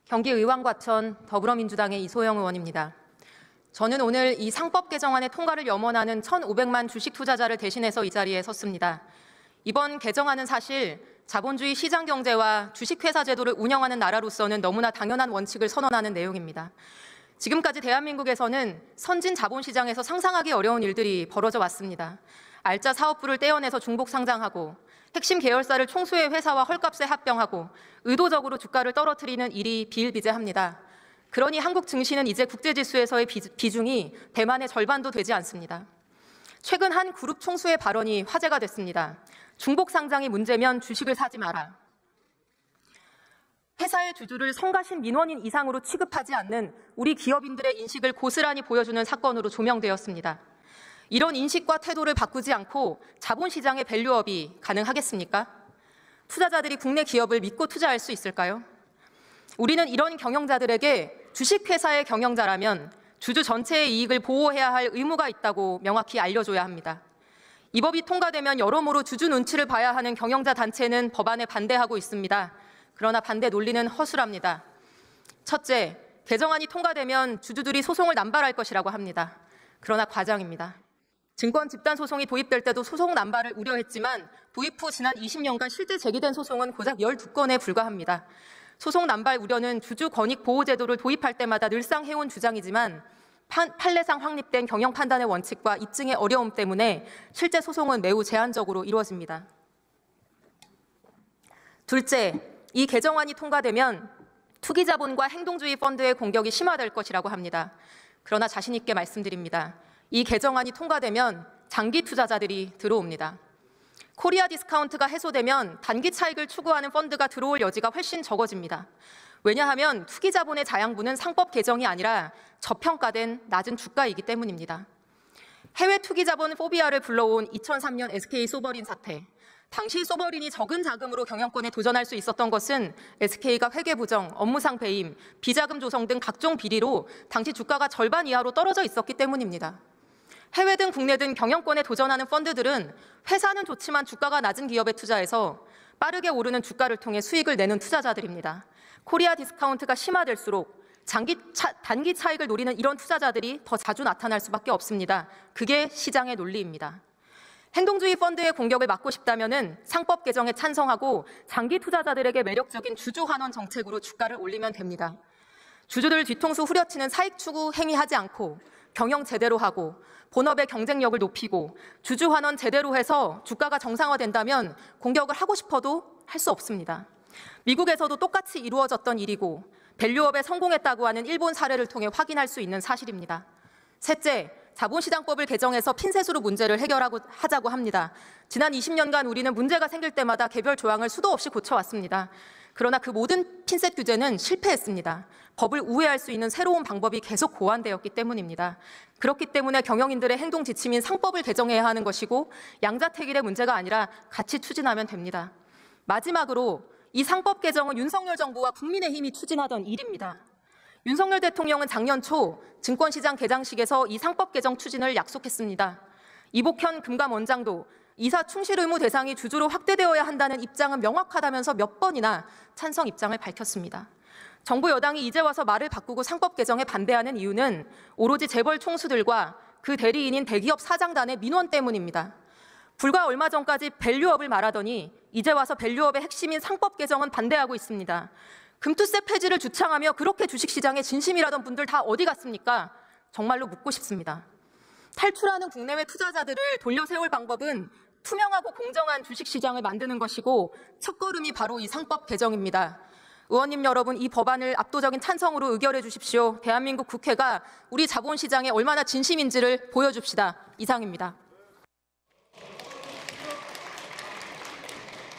경기 의왕과천 더불어민주당의 이소영 의원입니다. 저는 오늘 이 상법 개정안의 통과를 염원하는 1,500만 주식 투자자를 대신해서 이 자리에 섰습니다. 이번 개정안은 사실 자본주의 시장 경제와 주식회사 제도를 운영하는 나라로서는 너무나 당연한 원칙을 선언하는 내용입니다. 지금까지 대한민국에서는 선진 자본시장에서 상상하기 어려운 일들이 벌어져 왔습니다. 알짜 사업부를 떼어내서 중복 상장하고 핵심 계열사를 총수의 회사와 헐값에 합병하고 의도적으로 주가를 떨어뜨리는 일이 비일비재합니다. 그러니 한국 증시는 이제 국제지수에서의 비중이 대만의 절반도 되지 않습니다. 최근 한 그룹 총수의 발언이 화제가 됐습니다. 중복 상장이 문제면 주식을 사지 마라. 회사의 주주를 성가신 민원인 이상으로 취급하지 않는 우리 기업인들의 인식을 고스란히 보여주는 사건으로 조명되었습니다. 이런 인식과 태도를 바꾸지 않고 자본시장의 밸류업이 가능하겠습니까? 투자자들이 국내 기업을 믿고 투자할 수 있을까요? 우리는 이런 경영자들에게 주식회사의 경영자라면 주주 전체의 이익을 보호해야 할 의무가 있다고 명확히 알려줘야 합니다. 이 법이 통과되면 여러모로 주주 눈치를 봐야 하는 경영자 단체는 법안에 반대하고 있습니다. 그러나 반대 논리는 허술합니다. 첫째, 개정안이 통과되면 주주들이 소송을 남발할 것이라고 합니다. 그러나 과장입니다. 증권 집단 소송이 도입될 때도 소송 남발을 우려했지만 도입 후 지난 20년간 실제 제기된 소송은 고작 12건에 불과합니다. 소송 남발 우려는 주주 권익 보호 제도를 도입할 때마다 늘상 해온 주장이지만 판례상 확립된 경영 판단의 원칙과 입증의 어려움 때문에 실제 소송은 매우 제한적으로 이루어집니다. 둘째, 이 개정안이 통과되면 투기자본과 행동주의 펀드의 공격이 심화될 것이라고 합니다. 그러나 자신 있게 말씀드립니다. 이 개정안이 통과되면 장기 투자자들이 들어옵니다. 코리아 디스카운트가 해소되면 단기 차익을 추구하는 펀드가 들어올 여지가 훨씬 적어집니다. 왜냐하면 투기자본의 자양분은 상법 개정이 아니라 저평가된 낮은 주가이기 때문입니다. 해외 투기자본 포비아를 불러온 2003년 SK 소버린 사태. 당시 소버린이 적은 자금으로 경영권에 도전할 수 있었던 것은 SK가 회계부정, 업무상 배임, 비자금 조성 등 각종 비리로 당시 주가가 절반 이하로 떨어져 있었기 때문입니다. 해외든 국내든 경영권에 도전하는 펀드들은 회사는 좋지만 주가가 낮은 기업에 투자해서 빠르게 오르는 주가를 통해 수익을 내는 투자자들입니다. 코리아 디스카운트가 심화될수록 단기 차익을 노리는 이런 투자자들이 더 자주 나타날 수밖에 없습니다. 그게 시장의 논리입니다. 행동주의 펀드의 공격을 막고 싶다면 상법 개정에 찬성하고 장기 투자자들에게 매력적인 주주 환원 정책으로 주가를 올리면 됩니다. 주주들 뒤통수 후려치는 사익 추구 행위하지 않고 경영 제대로 하고 본업의 경쟁력을 높이고 주주 환원 제대로 해서 주가가 정상화된다면 공격을 하고 싶어도 할 수 없습니다. 미국에서도 똑같이 이루어졌던 일이고 밸류업에 성공했다고 하는 일본 사례를 통해 확인할 수 있는 사실입니다. 셋째, 자본시장법을 개정해서 핀셋으로 문제를 해결하자고 합니다. 지난 20년간 우리는 문제가 생길 때마다 개별 조항을 수도 없이 고쳐왔습니다. 그러나 그 모든 핀셋 규제는 실패했습니다. 법을 우회할 수 있는 새로운 방법이 계속 고안되었기 때문입니다. 그렇기 때문에 경영인들의 행동 지침인 상법을 개정해야 하는 것이고 양자택일의 문제가 아니라 같이 추진하면 됩니다. 마지막으로 이 상법 개정은 윤석열 정부와 국민의힘이 추진하던 일입니다. 윤석열 대통령은 작년 초 증권시장 개장식에서 이 상법 개정 추진을 약속했습니다. 이복현 금감원장도 이사 충실 의무 대상이 주주로 확대되어야 한다는 입장은 명확하다면서 몇 번이나 찬성 입장을 밝혔습니다. 정부 여당이 이제 와서 말을 바꾸고 상법 개정에 반대하는 이유는 오로지 재벌 총수들과 그 대리인인 대기업 사장단의 민원 때문입니다. 불과 얼마 전까지 밸류업을 말하더니 이제 와서 밸류업의 핵심인 상법 개정은 반대하고 있습니다. 금투세 폐지를 주창하며 그렇게 주식시장에 진심이라던 분들 다 어디 갔습니까? 정말로 묻고 싶습니다. 탈출하는 국내외 투자자들을 돌려 세울 방법은 투명하고 공정한 주식시장을 만드는 것이고 첫걸음이 바로 이 상법 개정입니다. 의원님 여러분, 이 법안을 압도적인 찬성으로 의결해 주십시오. 대한민국 국회가 우리 자본시장에 얼마나 진심인지를 보여줍시다. 이상입니다.